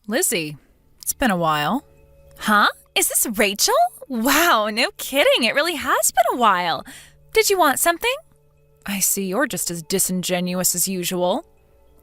Lizzie, it's been a while. Huh? Is this Rachel? Wow, no kidding. It really has been a while. Did you want something? I see you're just as disingenuous as usual.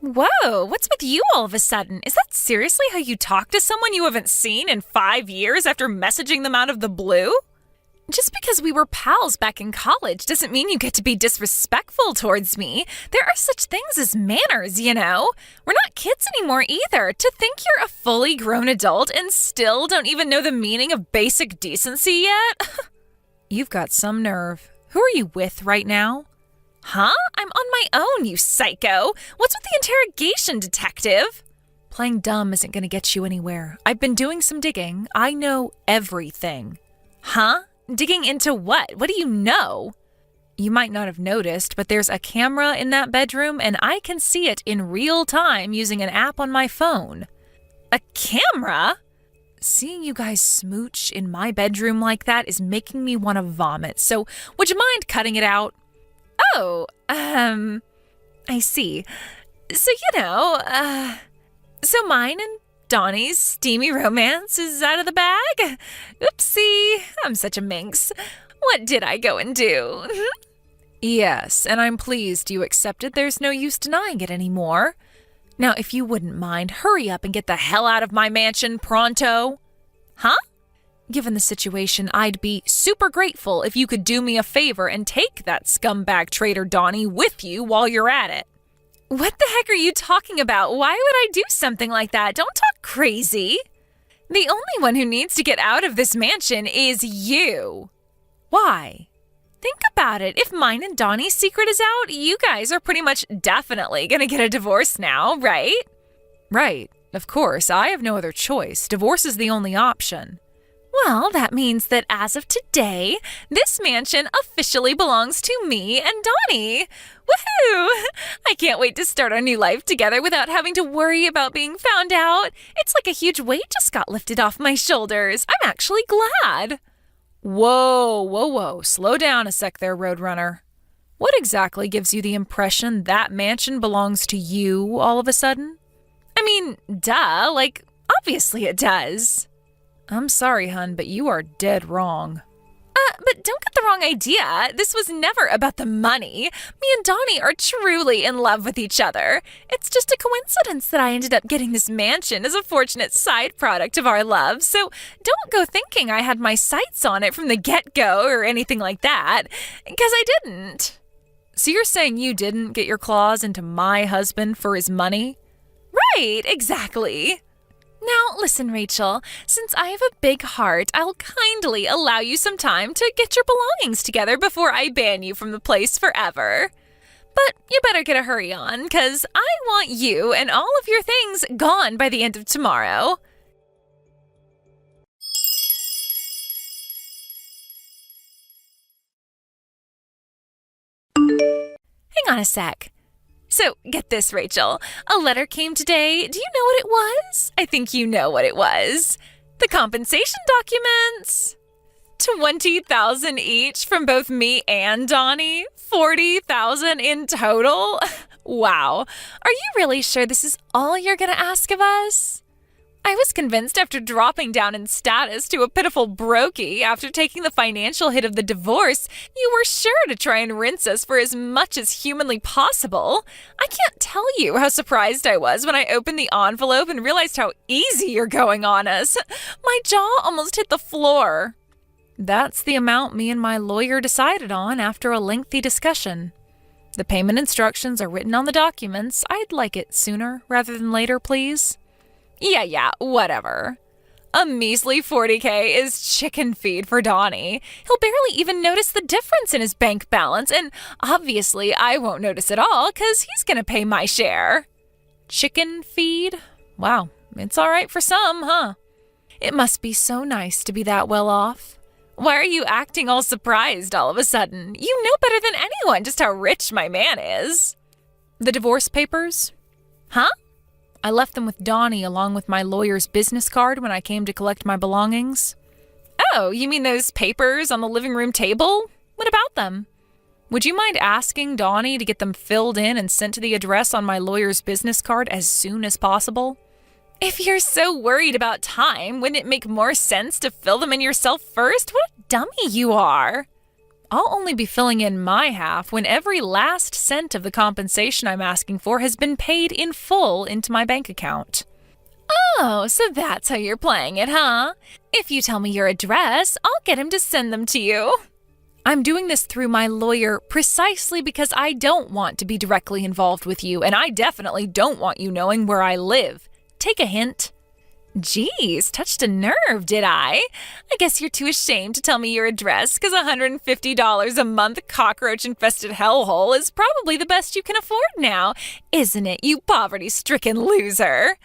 Whoa, what's with you all of a sudden? Is that seriously how you talk to someone you haven't seen in 5 years after messaging them out of the blue? Just because we were pals back in college doesn't mean you get to be disrespectful towards me. There are such things as manners, you know? We're not kids anymore either. To think you're a fully grown adult and still don't even know the meaning of basic decency yet? You've got some nerve. Who are you with right now? Huh? I'm on my own, you psycho. What's with the interrogation, detective? Playing dumb isn't going to get you anywhere. I've been doing some digging. I know everything. Huh? Digging into what? What do you know? You might not have noticed, but there's a camera in that bedroom, and I can see it in real time using an app on my phone. A camera? Seeing you guys smooch in my bedroom like that is making me want to vomit, so would you mind cutting it out? Oh, I see. So, so mine and Donnie's steamy romance is out of the bag? Oopsie, I'm such a minx. What did I go and do? Yes, and I'm pleased you accepted. There's no use denying it anymore. Now, if you wouldn't mind, hurry up and get the hell out of my mansion pronto. Huh? Given the situation, I'd be super grateful if you could do me a favor and take that scumbag traitor Donnie with you while you're at it. What the heck are you talking about? Why would I do something like that? Don't talk crazy. The only one who needs to get out of this mansion is you. Why? Think about it. If mine and Donnie's secret is out, you guys are pretty much definitely going to get a divorce now, right? Right. Of course. I have no other choice. Divorce is the only option. Well, that means that as of today, this mansion officially belongs to me and Donnie. Woohoo! I can't wait to start our new life together without having to worry about being found out. It's like a huge weight just got lifted off my shoulders. I'm actually glad. Whoa. Slow down a sec there, Roadrunner. What exactly gives you the impression that mansion belongs to you all of a sudden? I mean, duh, obviously it does. I'm sorry, hun, but you are dead wrong. But don't get the wrong idea. This was never about the money. Me and Donnie are truly in love with each other. It's just a coincidence that I ended up getting this mansion as a fortunate side product of our love. So don't go thinking I had my sights on it from the get-go or anything like that, because I didn't. So you're saying you didn't get your claws into my husband for his money? Right, exactly. Now, listen, Rachel, since I have a big heart, I'll kindly allow you some time to get your belongings together before I ban you from the place forever. But you better get a hurry on, because I want you and all of your things gone by the end of tomorrow. Hang on a sec. So, get this, Rachel. A letter came today. Do you know what it was? I think you know what it was. The compensation documents. 20,000 each from both me and Donnie. 40,000 in total. Wow. Are you really sure this is all you're going to ask of us? I was convinced after dropping down in status to a pitiful brokey after taking the financial hit of the divorce, you were sure to try and rinse us for as much as humanly possible. I can't tell you how surprised I was when I opened the envelope and realized how easy you're going on us. My jaw almost hit the floor. That's the amount me and my lawyer decided on after a lengthy discussion. The payment instructions are written on the documents. I'd like it sooner rather than later, please. Yeah, whatever. A measly 40K is chicken feed for Donnie. He'll barely even notice the difference in his bank balance, and obviously I won't notice at all because he's going to pay my share. Chicken feed? Wow, it's all right for some, huh? It must be so nice to be that well off. Why are you acting all surprised all of a sudden? You know better than anyone just how rich my man is. The divorce papers? Huh? I left them with Donnie along with my lawyer's business card when I came to collect my belongings. Oh, you mean those papers on the living room table? What about them? Would you mind asking Donnie to get them filled in and sent to the address on my lawyer's business card as soon as possible? If you're so worried about time, wouldn't it make more sense to fill them in yourself first? What a dummy you are. I'll only be filling in my half when every last cent of the compensation I'm asking for has been paid in full into my bank account. Oh, so that's how you're playing it, huh? If you tell me your address, I'll get him to send them to you. I'm doing this through my lawyer precisely because I don't want to be directly involved with you, and I definitely don't want you knowing where I live. Take a hint. Geez, touched a nerve, did I? I guess you're too ashamed to tell me your address because $150 a month cockroach-infested hellhole is probably the best you can afford now, isn't it, you poverty-stricken loser?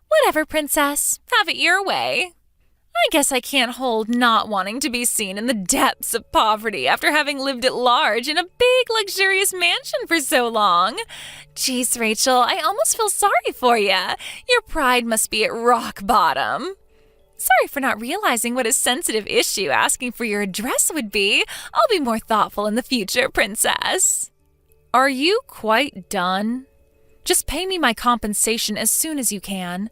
Whatever, princess. Have it your way. I guess I can't hold not wanting to be seen in the depths of poverty after having lived at large in a big, luxurious mansion for so long. Jeez, Rachel, I almost feel sorry for you. Your pride must be at rock bottom. Sorry for not realizing what a sensitive issue asking for your address would be. I'll be more thoughtful in the future, princess. Are you quite done? Just pay me my compensation as soon as you can.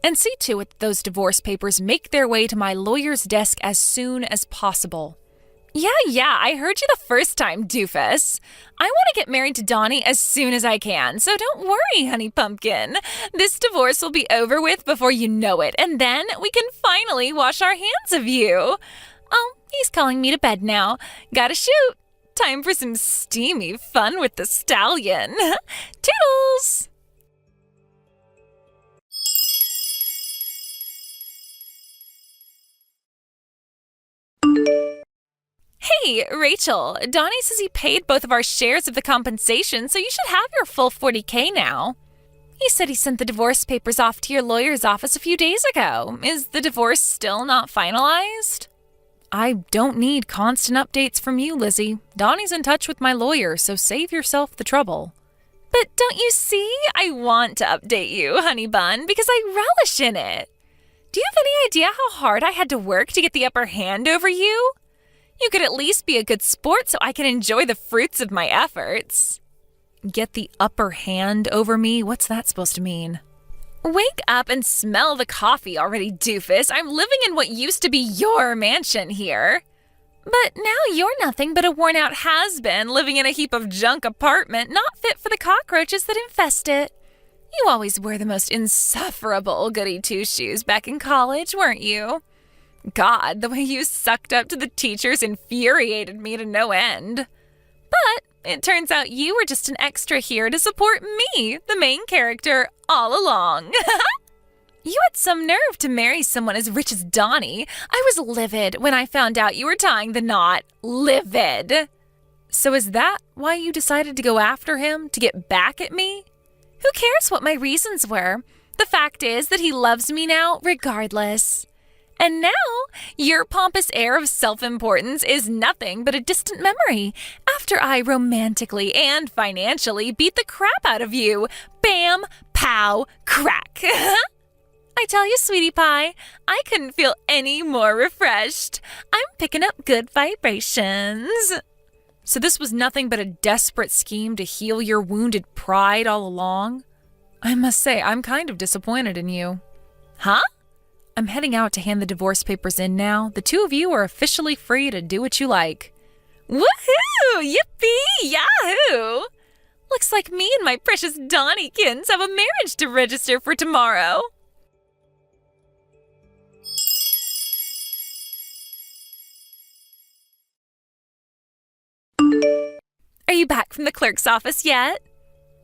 And see to it that those divorce papers make their way to my lawyer's desk as soon as possible. Yeah, I heard you the first time, doofus. I want to get married to Donnie as soon as I can, so don't worry, honey pumpkin. This divorce will be over with before you know it, and then we can finally wash our hands of you. Oh, he's calling me to bed now. Gotta shoot. Time for some steamy fun with the stallion. Toodles! Hey, Rachel, Donnie says he paid both of our shares of the compensation, so you should have your full $40K now. He said he sent the divorce papers off to your lawyer's office a few days ago. Is the divorce still not finalized? I don't need constant updates from you, Lizzie. Donnie's in touch with my lawyer, so save yourself the trouble. But don't you see? I want to update you, honey bun, because I relish in it. Do you have any idea how hard I had to work to get the upper hand over you? You could at least be a good sport so I can enjoy the fruits of my efforts. Get the upper hand over me? What's that supposed to mean? Wake up and smell the coffee already, doofus. I'm living in what used to be your mansion here. But now you're nothing but a worn-out has-been living in a heap of junk apartment not fit for the cockroaches that infest it. You always were the most insufferable goody-two-shoes back in college, weren't you? God, the way you sucked up to the teachers infuriated me to no end. But it turns out you were just an extra here to support me, the main character, all along. You had some nerve to marry someone as rich as Donnie. I was livid when I found out you were tying the knot. Livid. So is that why you decided to go after him, to get back at me? Who cares what my reasons were? The fact is that he loves me now, regardless. And now, your pompous air of self-importance is nothing but a distant memory after I romantically and financially beat the crap out of you. Bam, pow, crack. I tell you, sweetie pie, I couldn't feel any more refreshed. I'm picking up good vibrations. So this was nothing but a desperate scheme to heal your wounded pride all along? I must say, I'm kind of disappointed in you. Huh? I'm heading out to hand the divorce papers in now. The two of you are officially free to do what you like. Woohoo! Yippee! Yahoo! Looks like me and my precious Donniekins have a marriage to register for tomorrow. Are you back from the clerk's office yet?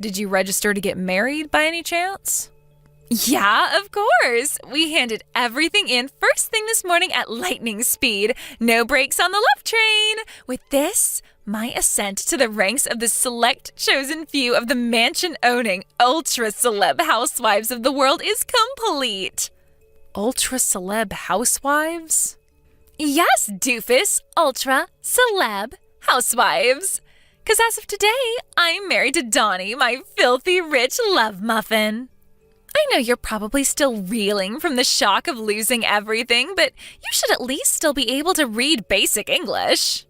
Did you register to get married by any chance? Yeah, of course. We handed everything in first thing this morning at lightning speed. No brakes on the love train. With this, my ascent to the ranks of the select chosen few of the mansion-owning, ultra-celeb housewives of the world is complete. Ultra-celeb housewives? Yes, doofus. Ultra-celeb housewives. 'Cause as of today, I'm married to Donnie, my filthy rich love muffin. I know you're probably still reeling from the shock of losing everything, but you should at least still be able to read basic English.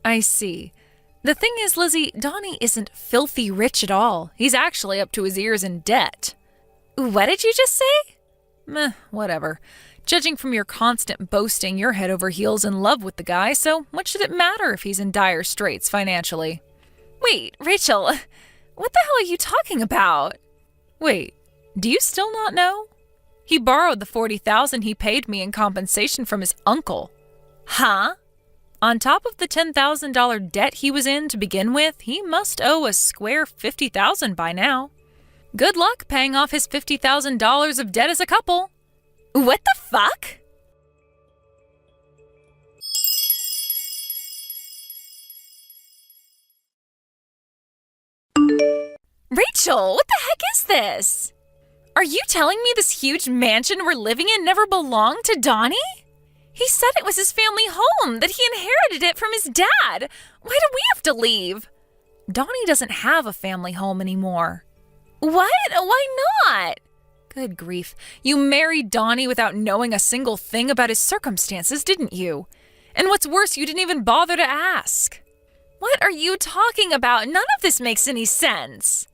I see. The thing is, Lizzie, Donnie isn't filthy rich at all. He's actually up to his ears in debt. What did you just say? Meh, whatever. Judging from your constant boasting, you're head over heels in love with the guy, so what should it matter if he's in dire straits financially? Wait, Rachel, what the hell are you talking about? Wait, do you still not know? He borrowed the $40,000 he paid me in compensation from his uncle. Huh? On top of the $10,000 debt he was in to begin with, he must owe a square $50,000 by now. Good luck paying off his $50,000 of debt as a couple. What the fuck? Rachel, what the heck is this? Are you telling me this huge mansion we're living in never belonged to Donnie? He said it was his family home, that he inherited it from his dad. Why do we have to leave? Donnie doesn't have a family home anymore. What? Why not? Good grief. You married Donnie without knowing a single thing about his circumstances, didn't you? And what's worse, you didn't even bother to ask. What are you talking about? None of this makes any sense.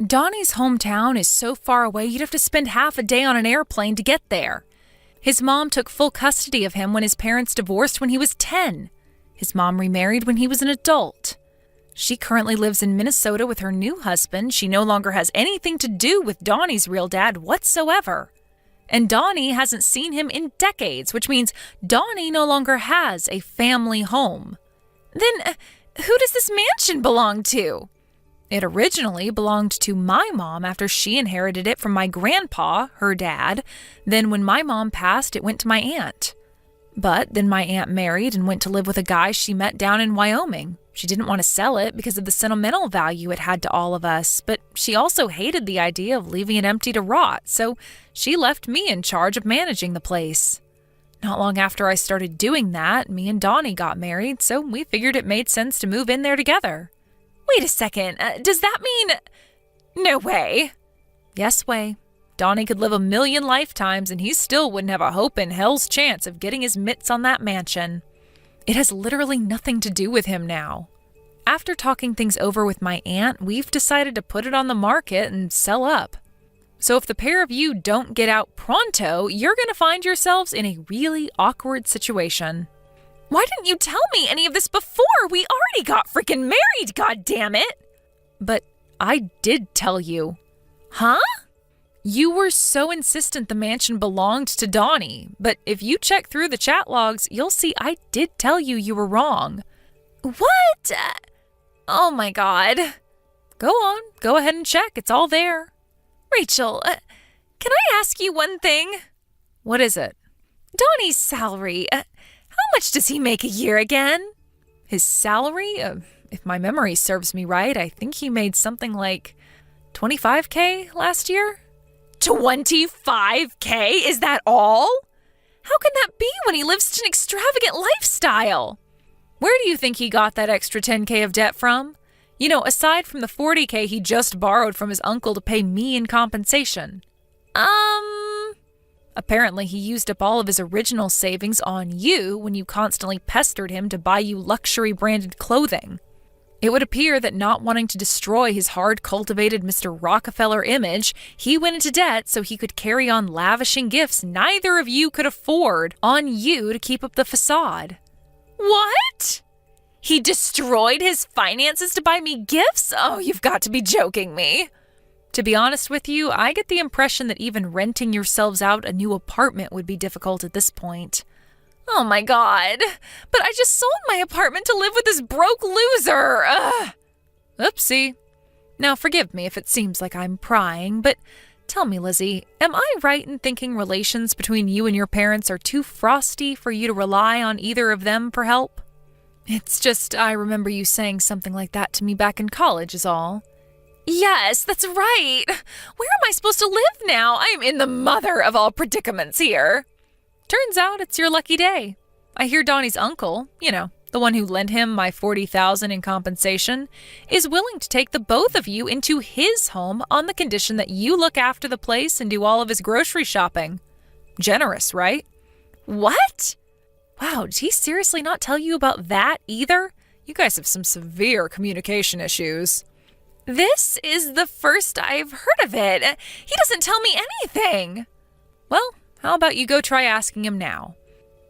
Donnie's hometown is so far away you'd have to spend half a day on an airplane to get there. His mom took full custody of him when his parents divorced when he was 10. His mom remarried when he was an adult. She currently lives in Minnesota with her new husband. She no longer has anything to do with Donnie's real dad whatsoever. And Donnie hasn't seen him in decades, which means Donnie no longer has a family home. Then who does this mansion belong to? It originally belonged to my mom after she inherited it from my grandpa, her dad. Then when my mom passed, it went to my aunt. But then my aunt married and went to live with a guy she met down in Wyoming. She didn't want to sell it because of the sentimental value it had to all of us, but she also hated the idea of leaving it empty to rot, so she left me in charge of managing the place. Not long after I started doing that, me and Donnie got married, so we figured it made sense to move in there together. Wait a second, does that mean… No way. Yes way. Donnie could live 1,000,000 lifetimes and he still wouldn't have a hope in hell's chance of getting his mitts on that mansion. It has literally nothing to do with him now. After talking things over with my aunt, we've decided to put it on the market and sell up. So if the pair of you don't get out pronto, you're going to find yourselves in a really awkward situation. Why didn't you tell me any of this before? We already got freaking married, goddammit! But I did tell you. Huh? You were so insistent the mansion belonged to Donnie, but if you check through the chat logs, you'll see I did tell you were wrong. What? Oh my god. Go on, go ahead and check, it's all there. Rachel, can I ask you one thing? What is it? Donnie's salary. How much does he make a year again? His salary? If my memory serves me right, I think he made something like $25,000 last year. $25,000? Is that all? How can that be when he lives such an extravagant lifestyle? Where do you think he got that extra $10,000 of debt from? You know, aside from the $40,000 he just borrowed from his uncle to pay me in compensation. Apparently he used up all of his original savings on you when you constantly pestered him to buy you luxury branded clothing. It would appear that not wanting to destroy his hard-cultivated Mr. Rockefeller image, he went into debt so he could carry on lavishing gifts neither of you could afford on you to keep up the facade. What? He destroyed his finances to buy me gifts? Oh, you've got to be joking me. To be honest with you, I get the impression that even renting yourselves out a new apartment would be difficult at this point. Oh my god. But I just sold my apartment to live with this broke loser. Ugh. Oopsie. Now forgive me if it seems like I'm prying, but tell me, Lizzie, am I right in thinking relations between you and your parents are too frosty for you to rely on either of them for help? It's just I remember you saying something like that to me back in college is all. Yes, that's right. Where am I supposed to live now? I am in the mother of all predicaments here. Turns out it's your lucky day. I hear Donnie's uncle, you know, the one who lent him my $40,000 in compensation, is willing to take the both of you into his home on the condition that you look after the place and do all of his grocery shopping. Generous, right? What? Wow, did he seriously not tell you about that either? You guys have some severe communication issues. This is the first I've heard of it. He doesn't tell me anything. Well, how about you go try asking him now?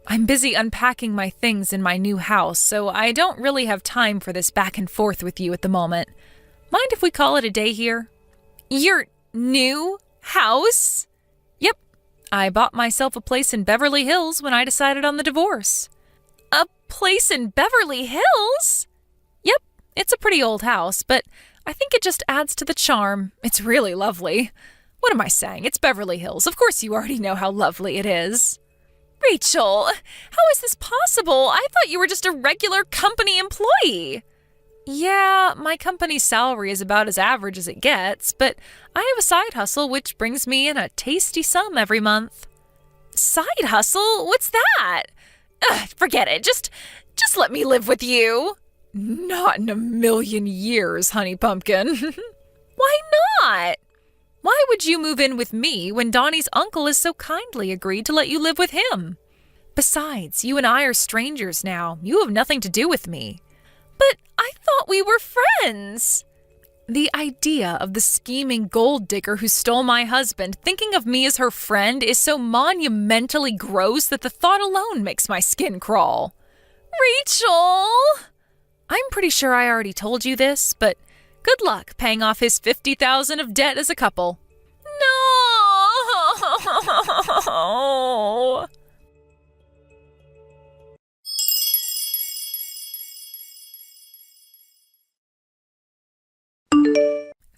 I'm busy unpacking my things in my new house, so I don't really have time for this back and forth with you at the moment. Mind if we call it a day here? Your new house? Yep. I bought myself a place in Beverly Hills when I decided on the divorce. A place in Beverly Hills? Yep. It's a pretty old house, but I think it just adds to the charm. It's really lovely. What am I saying? It's Beverly Hills. Of course you already know how lovely it is. Rachel, how is this possible? I thought you were just a regular company employee. Yeah, my company's salary is about as average as it gets, but I have a side hustle which brings me in a tasty sum every month. Side hustle? What's that? Forget it. Just let me live with you. Not in a million years, honey pumpkin. Why not? Why would you move in with me when Donnie's uncle has so kindly agreed to let you live with him? Besides, you and I are strangers now. You have nothing to do with me. But I thought we were friends. The idea of the scheming gold digger who stole my husband thinking of me as her friend is so monumentally gross that the thought alone makes my skin crawl. Rachel! I'm pretty sure I already told you this, but good luck paying off his $50,000 of debt as a couple. No!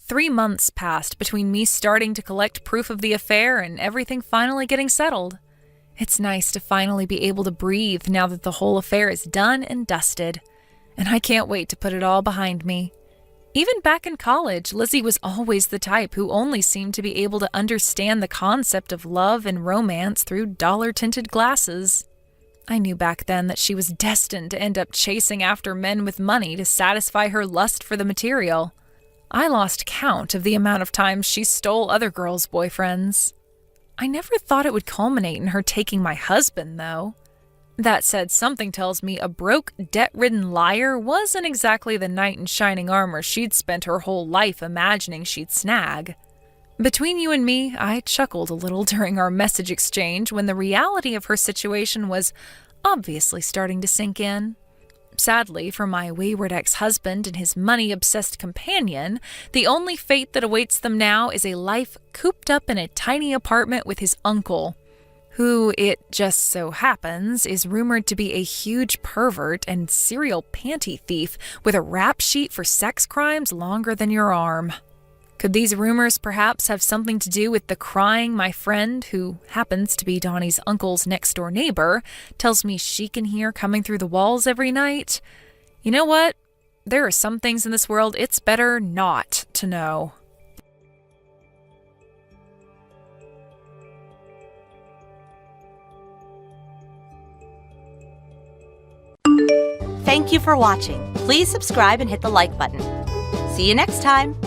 3 months passed between me starting to collect proof of the affair and everything finally getting settled. It's nice to finally be able to breathe now that the whole affair is done and dusted, and I can't wait to put it all behind me. Even back in college, Lizzie was always the type who only seemed to be able to understand the concept of love and romance through dollar-tinted glasses. I knew back then that she was destined to end up chasing after men with money to satisfy her lust for the material. I lost count of the amount of times she stole other girls' boyfriends. I never thought it would culminate in her taking my husband, though. That said, something tells me a broke, debt-ridden liar wasn't exactly the knight in shining armor she'd spent her whole life imagining she'd snag. Between you and me, I chuckled a little during our message exchange when the reality of her situation was obviously starting to sink in. Sadly, for my wayward ex-husband and his money-obsessed companion, the only fate that awaits them now is a life cooped up in a tiny apartment with his uncle, who, it just so happens, is rumored to be a huge pervert and serial panty thief with a rap sheet for sex crimes longer than your arm. Could these rumors perhaps have something to do with the crying my friend, who happens to be Donnie's uncle's next-door neighbor, tells me she can hear coming through the walls every night? You know what? There are some things in this world it's better not to know. Thank you for watching. Please subscribe and hit the like button. See you next time.